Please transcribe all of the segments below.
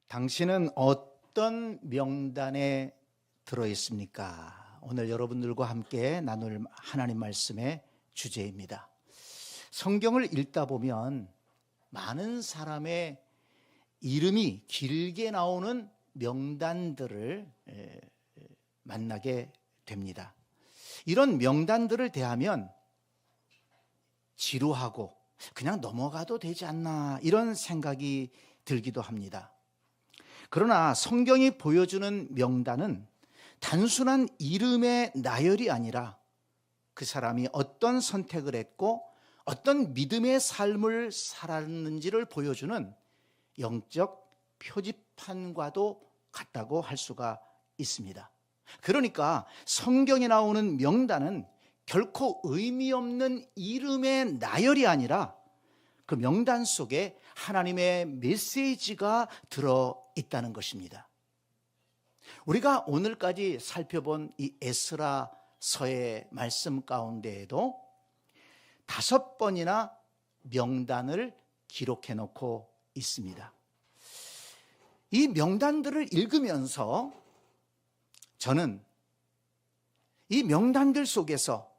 당신은 어떤 명단에 들어 있습니까? 오늘 여러분들과 함께 나눌 하나님 말씀의 주제입니다. 성경을 읽다 보면 많은 사람의 이름이 길게 나오는 명단들을 만나게 됩니다. 이런 명단들을 대하면 지루하고 그냥 넘어가도 되지 않나 이런 생각이 들기도 합니다. 그러나 성경이 보여주는 명단은 단순한 이름의 나열이 아니라 그 사람이 어떤 선택을 했고 어떤 믿음의 삶을 살았는지를 보여주는 영적 표지판과도 같다고 할 수가 있습니다. 그러니까 성경에 나오는 명단은 결코 의미 없는 이름의 나열이 아니라 그 명단 속에 하나님의 메시지가 들어있다는 것입니다. 우리가 오늘까지 살펴본 이 에스라서의 말씀 가운데에도 5번이나 명단을 기록해 놓고 있습니다. 이 명단들을 읽으면서 저는 이 명단들 속에서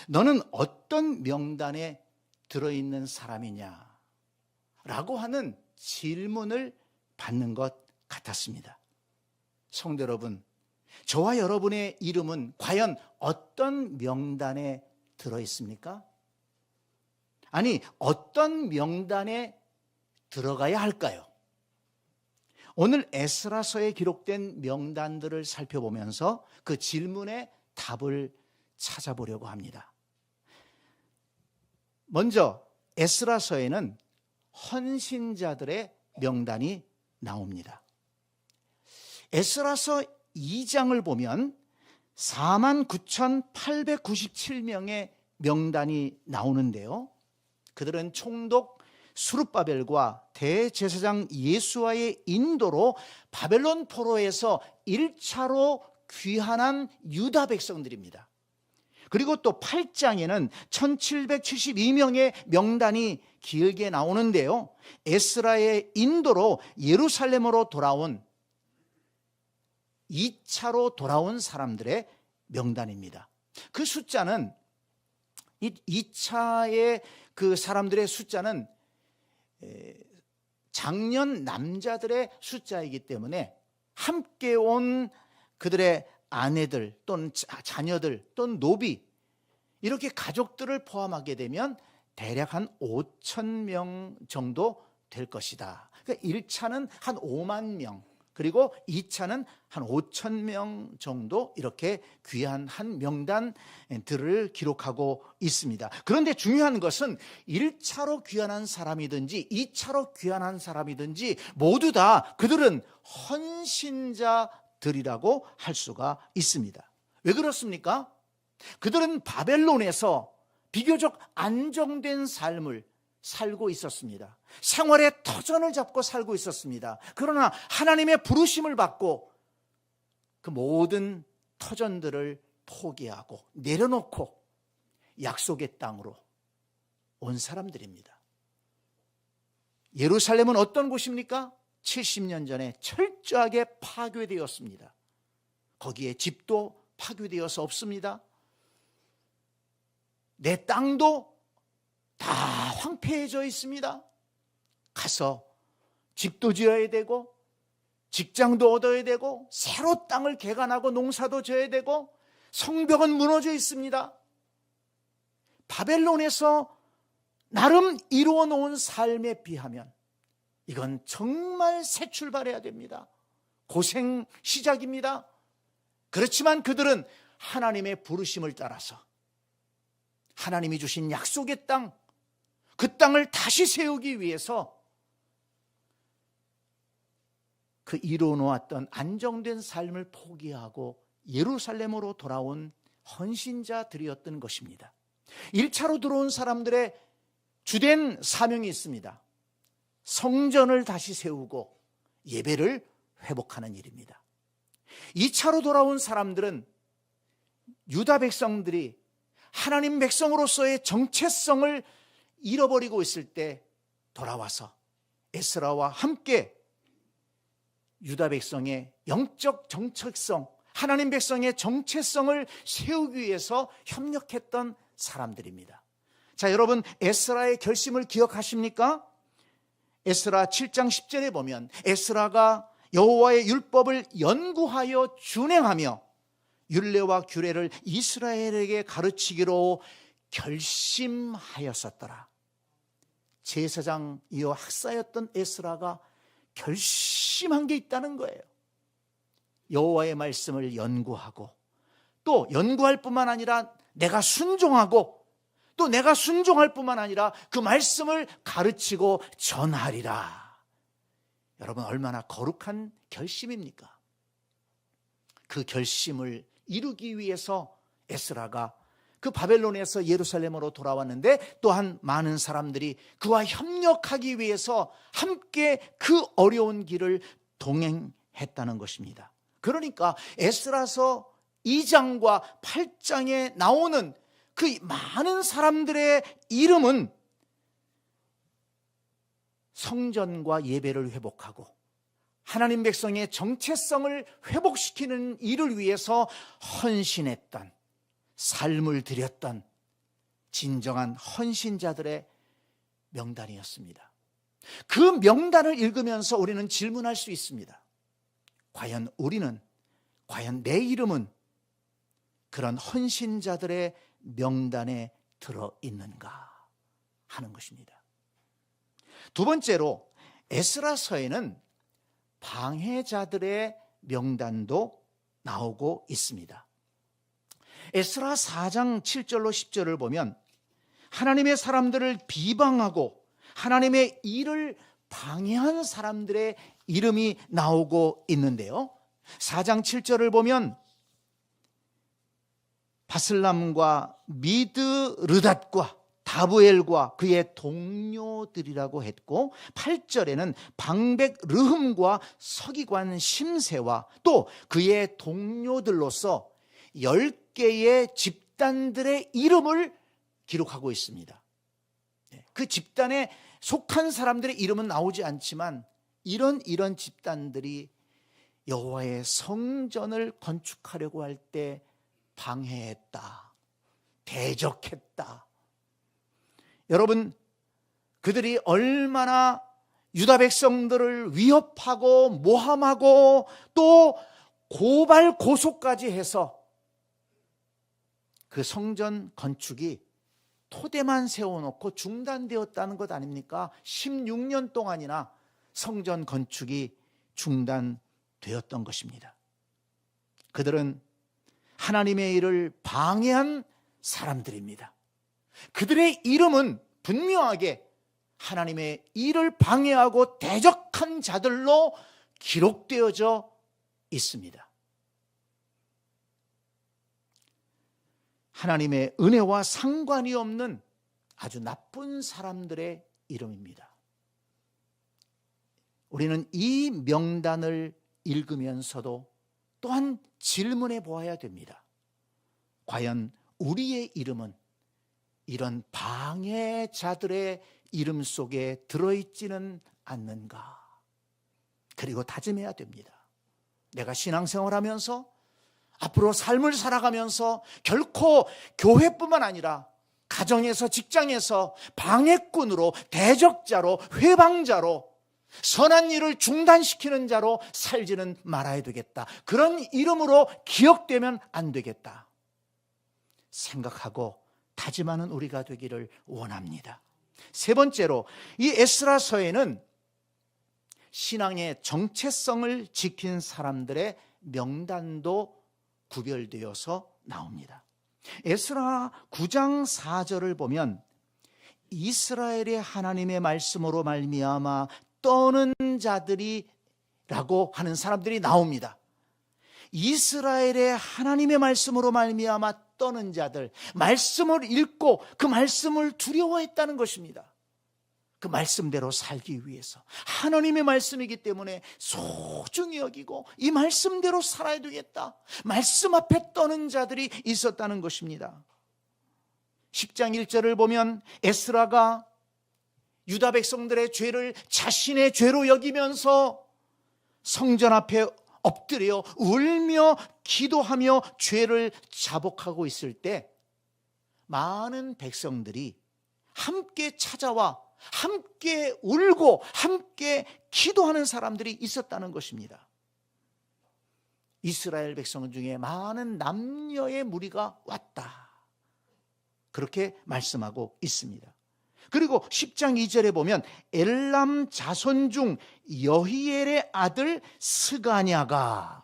너는 어떤 명단에 들어있는 사람이냐 라고 하는 질문을 받는 것 같았습니다. 성도 여러분, 저와 여러분의 이름은 과연 어떤 명단에 들어있습니까? 아니, 어떤 명단에 들어가야 할까요? 오늘 에스라서에 기록된 명단들을 살펴보면서 그 질문의 답을 찾아보려고 합니다. 먼저 에스라서에는 헌신자들의 명단이 나옵니다. 에스라서 2장을 보면 49,897명의 명단이 나오는데요. 그들은 총독 수룹바벨과 대제사장 예수와의 인도로 바벨론 포로에서 1차로 귀환한 유다 백성들입니다. 그리고 또 8장에는 1772명의 명단이 길게 나오는데요. 에스라의 인도로 예루살렘으로 돌아온 2차로 돌아온 사람들의 명단입니다. 그 숫자는 이 2차의 그 사람들의 숫자는 장년 남자들의 숫자이기 때문에 함께 온 그들의 아내들 또는 자녀들 또는 노비 이렇게 가족들을 포함하게 되면 대략 한 5,000명 정도 될 것이다. 그러니까 1차는 한 5만 명 그리고 2차는 한 5,000명 정도 이렇게 귀환한 명단들을 기록하고 있습니다. 그런데 중요한 것은 1차로 귀환한 사람이든지 2차로 귀환한 사람이든지 모두 다 그들은 헌신자들이라고 할 수가 있습니다. 왜 그렇습니까? 그들은 바벨론에서 비교적 안정된 삶을 살고 있었습니다. 생활의 터전을 잡고 살고 있었습니다. 그러나 하나님의 부르심을 받고 그 모든 터전들을 포기하고 내려놓고 약속의 땅으로 온 사람들입니다. 예루살렘은 어떤 곳입니까? 70년 전에 철저하게 파괴되었습니다. 거기에 집도 파괴되어서 없습니다. 내 땅도 다 황폐해져 있습니다. 가서 집도 지어야 되고 직장도 얻어야 되고 새로 땅을 개간하고 농사도 져야 되고 성벽은 무너져 있습니다. 바벨론에서 나름 이루어 놓은 삶에 비하면 이건 정말 새 출발해야 됩니다. 고생 시작입니다. 그렇지만 그들은 하나님의 부르심을 따라서 하나님이 주신 약속의 땅, 그 땅을 다시 세우기 위해서 그 이루어놓았던 안정된 삶을 포기하고 예루살렘으로 돌아온 헌신자들이었던 것입니다. 1차로 들어온 사람들의 주된 사명이 있습니다. 성전을 다시 세우고 예배를 회복하는 일입니다. 2차로 돌아온 사람들은 유다 백성들이 하나님 백성으로서의 정체성을 잃어버리고 있을 때 돌아와서 에스라와 함께 유다 백성의 영적 정체성, 하나님 백성의 정체성을 세우기 위해서 협력했던 사람들입니다. 자, 여러분, 에스라의 결심을 기억하십니까? 에스라 7장 10절에 보면 에스라가 여호와의 율법을 연구하여 준행하며 율례와 규례를 이스라엘에게 가르치기로 결심하였었더라. 제사장이요 학사였던 에스라가 결심한 게 있다는 거예요. 여호와의 말씀을 연구하고, 또 연구할 뿐만 아니라 내가 순종하고, 또 내가 순종할 뿐만 아니라 그 말씀을 가르치고 전하리라. 여러분, 얼마나 거룩한 결심입니까? 그 결심을 이루기 위해서 에스라가 그 바벨론에서 예루살렘으로 돌아왔는데, 또한 많은 사람들이 그와 협력하기 위해서 함께 그 어려운 길을 동행했다는 것입니다. 그러니까 에스라서 2장과 8장에 나오는 그 많은 사람들의 이름은 성전과 예배를 회복하고 하나님 백성의 정체성을 회복시키는 일을 위해서 헌신했던, 삶을 드렸던 진정한 헌신자들의 명단이었습니다. 그 명단을 읽으면서 우리는 질문할 수 있습니다. 과연 내 이름은 그런 헌신자들의 명단에 들어있는가 하는 것입니다. 두 번째로, 에스라서에는 방해자들의 명단도 나오고 있습니다. 에스라 4장 7절로 10절을 보면 하나님의 사람들을 비방하고 하나님의 일을 방해한 사람들의 이름이 나오고 있는데요, 4장 7절을 보면 바슬람과 미드르닷과 다부엘과 그의 동료들이라고 했고, 8절에는 방백 르흠과 서기관 심세와 또 그의 동료들로서 10개의 집단들의 이름을 기록하고 있습니다. 그 집단에 속한 사람들의 이름은 나오지 않지만 이런 집단들이 여호와의 성전을 건축하려고 할 때 방해했다, 대적했다. 여러분, 그들이 얼마나 유다 백성들을 위협하고 모함하고 또 고발 고소까지 해서 그 성전 건축이 토대만 세워놓고 중단되었다는 것 아닙니까? 16년 동안이나 성전 건축이 중단되었던 것입니다. 그들은 하나님의 일을 방해한 사람들입니다. 그들의 이름은 분명하게 하나님의 일을 방해하고 대적한 자들로 기록되어져 있습니다. 하나님의 은혜와 상관이 없는 아주 나쁜 사람들의 이름입니다. 우리는 이 명단을 읽으면서도 또한 질문해 보아야 됩니다. 과연 우리의 이름은 이런 방해자들의 이름 속에 들어있지는 않는가? 그리고 다짐해야 됩니다. 내가 신앙생활하면서 앞으로 삶을 살아가면서 결코 교회뿐만 아니라 가정에서, 직장에서 방해꾼으로, 대적자로, 회방자로, 선한 일을 중단시키는 자로 살지는 말아야 되겠다. 그런 이름으로 기억되면 안 되겠다 생각하고 다짐하는 우리가 되기를 원합니다. 세 번째로, 이 에스라서에는 신앙의 정체성을 지킨 사람들의 명단도 구별되어서 나옵니다. 에스라 9장 4절을 보면 이스라엘의 하나님의 말씀으로 말미암아 떠는 자들이라고 하는 사람들이 나옵니다. 이스라엘의 하나님의 말씀으로 말미암아 떠는 자들, 말씀을 읽고 그 말씀을 두려워했다는 것입니다. 그 말씀대로 살기 위해서, 하나님의 말씀이기 때문에 소중히 여기고 이 말씀대로 살아야 되겠다, 말씀 앞에 떠는 자들이 있었다는 것입니다. 10장 1절을 보면 에스라가 유다 백성들의 죄를 자신의 죄로 여기면서 성전 앞에 엎드려 울며 기도하며 죄를 자복하고 있을 때 많은 백성들이 함께 찾아와 함께 울고 함께 기도하는 사람들이 있었다는 것입니다. 이스라엘 백성 중에 많은 남녀의 무리가 왔다, 그렇게 말씀하고 있습니다. 그리고 10장 2절에 보면 엘람 자손 중 여히엘의 아들 스가냐라고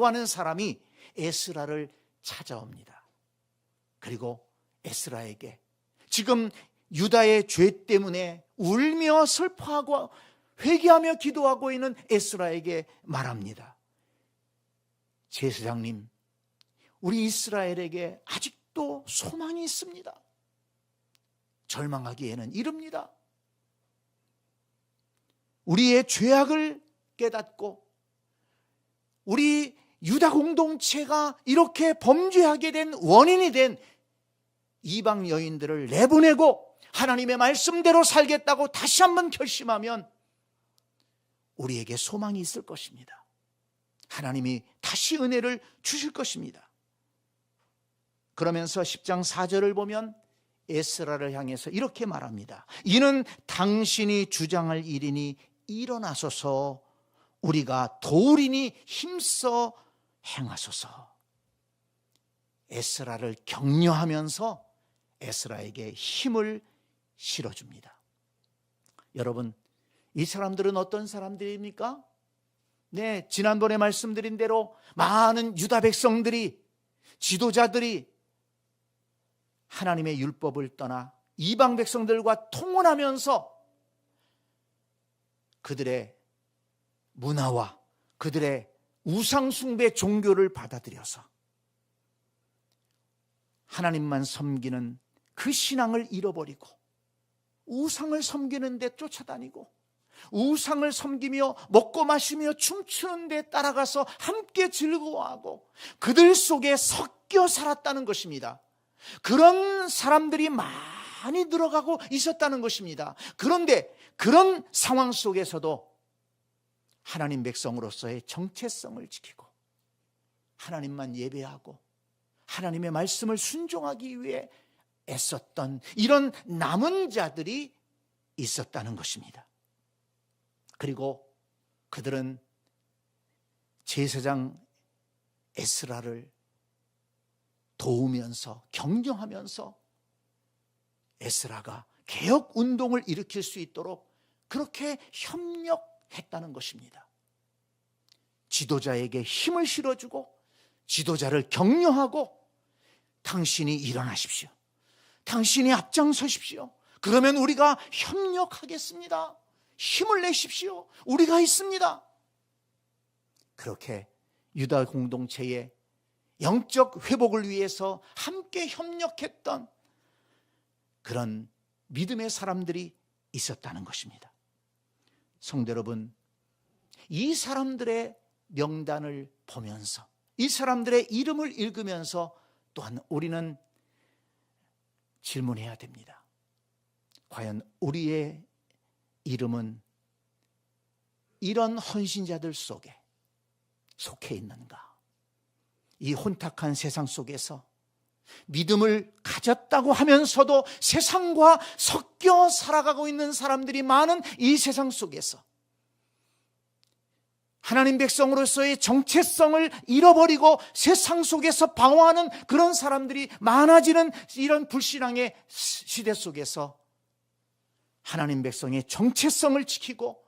하는 사람이 에스라를 찾아옵니다. 그리고 에스라에게 지금 유다의 죄 때문에 울며 슬퍼하고 회개하며 기도하고 있는 에스라에게 말합니다. 제사장님, 우리 이스라엘에게 아직도 소망이 있습니다. 절망하기에는 이릅니다. 우리의 죄악을 깨닫고 우리 유다 공동체가 이렇게 범죄하게 된 원인이 된 이방 여인들을 내보내고 하나님의 말씀대로 살겠다고 다시 한번 결심하면 우리에게 소망이 있을 것입니다. 하나님이 다시 은혜를 주실 것입니다. 그러면서 10장 4절을 보면 에스라를 향해서 이렇게 말합니다. 이는 당신이 주장할 일이니 일어나소서, 우리가 도우리니 힘써 행하소서. 에스라를 격려하면서 에스라에게 힘을 실어줍니다. 여러분, 이 사람들은 어떤 사람들입니까? 네, 지난번에 말씀드린 대로 많은 유다 백성들이, 지도자들이 하나님의 율법을 떠나 이방 백성들과 통혼하면서 그들의 문화와 그들의 우상숭배 종교를 받아들여서 하나님만 섬기는 그 신앙을 잃어버리고 우상을 섬기는 데 쫓아다니고 우상을 섬기며 먹고 마시며 춤추는 데 따라가서 함께 즐거워하고 그들 속에 섞여 살았다는 것입니다. 그런 사람들이 많이 늘어가고 있었다는 것입니다. 그런데 그런 상황 속에서도 하나님 백성으로서의 정체성을 지키고 하나님만 예배하고 하나님의 말씀을 순종하기 위해 애썼던 이런 남은 자들이 있었다는 것입니다. 그리고 그들은 제사장 에스라를 도우면서 격려하면서 에스라가 개혁 운동을 일으킬 수 있도록 그렇게 협력했다는 것입니다. 지도자에게 힘을 실어주고 지도자를 격려하고 당신이 일어나십시오. 당신이 앞장서십시오. 그러면 우리가 협력하겠습니다. 힘을 내십시오. 우리가 있습니다. 그렇게 유다 공동체의 영적 회복을 위해서 함께 협력했던 그런 믿음의 사람들이 있었다는 것입니다. 성도 여러분, 이 사람들의 명단을 보면서 이 사람들의 이름을 읽으면서 또한 우리는 질문해야 됩니다. 과연 우리의 이름은 이런 헌신자들 속에 속해 있는가? 이 혼탁한 세상 속에서 믿음을 가졌다고 하면서도 세상과 섞여 살아가고 있는 사람들이 많은 이 세상 속에서 하나님 백성으로서의 정체성을 잃어버리고 세상 속에서 방황하는 그런 사람들이 많아지는 이런 불신앙의 시대 속에서 하나님 백성의 정체성을 지키고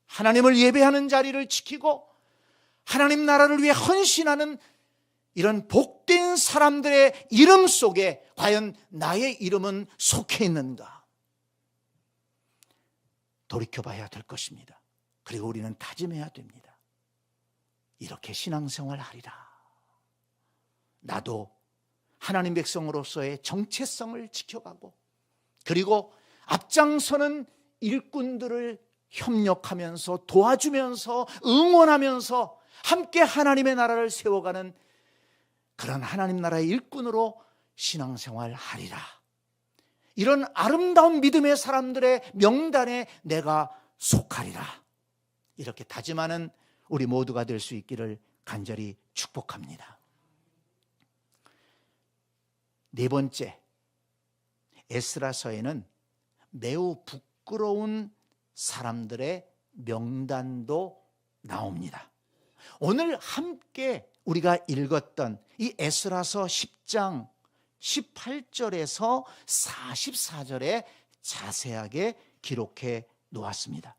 하나님을 예배하는 자리를 지키고 하나님 나라를 위해 헌신하는 이런 복된 사람들의 이름 속에 과연 나의 이름은 속해 있는가? 돌이켜봐야 될 것입니다. 그리고 우리는 다짐해야 됩니다. 이렇게 신앙생활 하리라. 나도 하나님 백성으로서의 정체성을 지켜가고 그리고 앞장서는 일꾼들을 협력하면서 도와주면서 응원하면서 함께 하나님의 나라를 세워가는 그런 하나님 나라의 일꾼으로 신앙생활 하리라. 이런 아름다운 믿음의 사람들의 명단에 내가 속하리라. 이렇게 다짐하는 우리 모두가 될 수 있기를 간절히 축복합니다. 네 번째, 에스라서에는 매우 부끄러운 사람들의 명단도 나옵니다. 오늘 함께 우리가 읽었던 이 에스라서 10장 18절에서 44절에 자세하게 기록해 놓았습니다.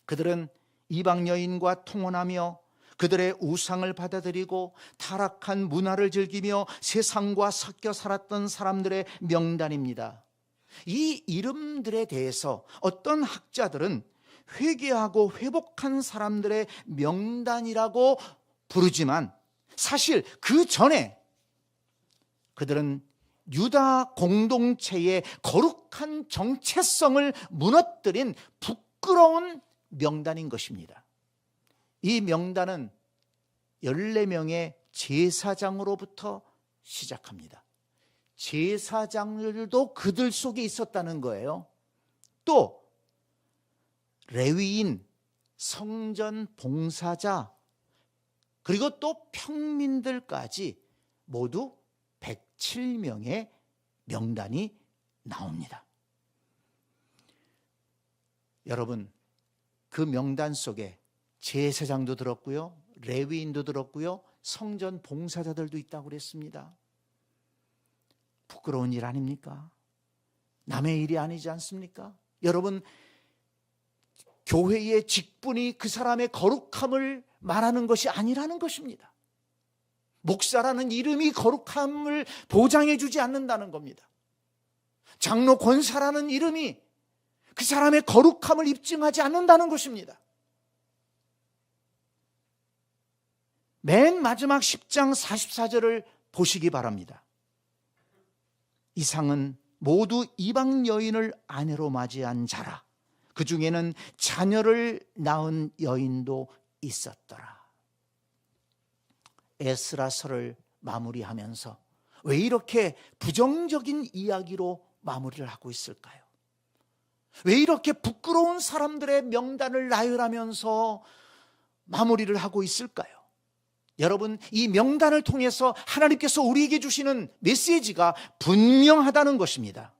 그들은 이방 여인과 통혼하며 그들의 우상을 받아들이고 타락한 문화를 즐기며 세상과 섞여 살았던 사람들의 명단입니다. 이 이름들에 대해서 어떤 학자들은 회개하고 회복한 사람들의 명단이라고 부르지만 사실 그 전에 그들은 유다 공동체의 거룩한 정체성을 무너뜨린 부끄러운 명단인 것입니다. 이 명단은 14명의 제사장으로부터 시작합니다. 제사장들도 그들 속에 있었다는 거예요. 또 레위인, 성전 봉사자, 그리고 또 평민들까지 모두 107명의 명단이 나옵니다. 여러분, 그 명단 속에 제사장도 들었고요, 레위인도 들었고요, 성전 봉사자들도 있다고 그랬습니다. 부끄러운 일 아닙니까? 남의 일이 아니지 않습니까? 여러분, 교회의 직분이 그 사람의 거룩함을 말하는 것이 아니라는 것입니다. 목사라는 이름이 거룩함을 보장해 주지 않는다는 겁니다. 장로 권사라는 이름이 그 사람의 거룩함을 입증하지 않는다는 것입니다. 맨 마지막 10장 44절을 보시기 바랍니다. 이상은 모두 이방 여인을 아내로 맞이한 자라. 그 중에는 자녀를 낳은 여인도 있었더라. 에스라서를 마무리하면서 왜 이렇게 부정적인 이야기로 마무리를 하고 있을까요? 왜 이렇게 부끄러운 사람들의 명단을 나열하면서 마무리를 하고 있을까요? 여러분, 이 명단을 통해서 하나님께서 우리에게 주시는 메시지가 분명하다는 것입니다.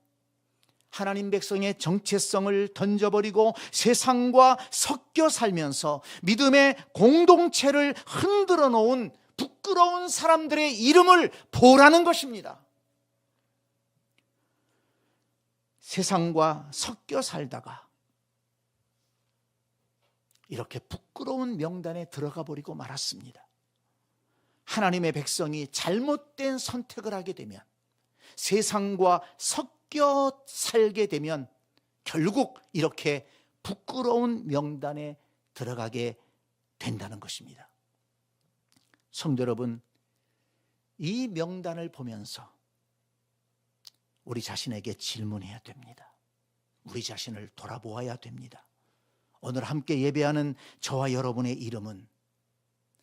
하나님 백성의 정체성을 던져버리고 세상과 섞여 살면서 믿음의 공동체를 흔들어 놓은 부끄러운 사람들의 이름을 보라는 것입니다. 세상과 섞여 살다가 이렇게 부끄러운 명단에 들어가 버리고 말았습니다. 하나님의 백성이 잘못된 선택을 하게 되면, 세상과 섞여 살게 되면 결국 이렇게 부끄러운 명단에 들어가게 된다는 것입니다. 성도 여러분, 이 명단을 보면서 우리 자신에게 질문해야 됩니다. 우리 자신을 돌아보아야 됩니다. 오늘 함께 예배하는 저와 여러분의 이름은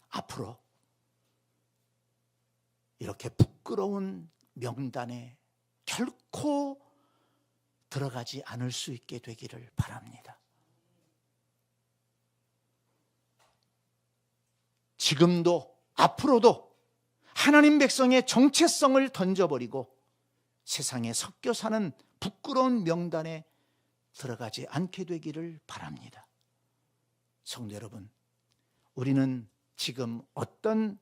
앞으로 이렇게 부끄러운 명단에 결코 들어가지 않을 수 있게 되기를 바랍니다. 지금도 앞으로도 하나님 백성의 정체성을 던져버리고 세상에 섞여 사는 부끄러운 명단에 들어가지 않게 되기를 바랍니다. 성도 여러분, 우리는 지금 어떤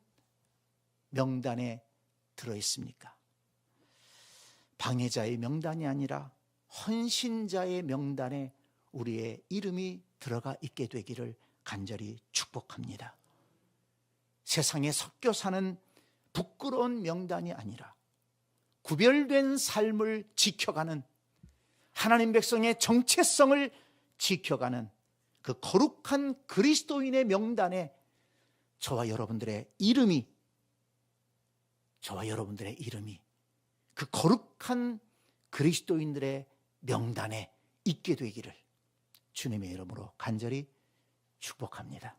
명단에 들어 있습니까? 방해자의 명단이 아니라 헌신자의 명단에 우리의 이름이 들어가 있게 되기를 간절히 축복합니다. 세상에 섞여 사는 부끄러운 명단이 아니라 구별된 삶을 지켜가는, 하나님 백성의 정체성을 지켜가는 그 거룩한 그리스도인의 명단에 저와 여러분들의 이름이 그 거룩한 그리스도인들의 명단에 있게 되기를 주님의 이름으로 간절히 축복합니다.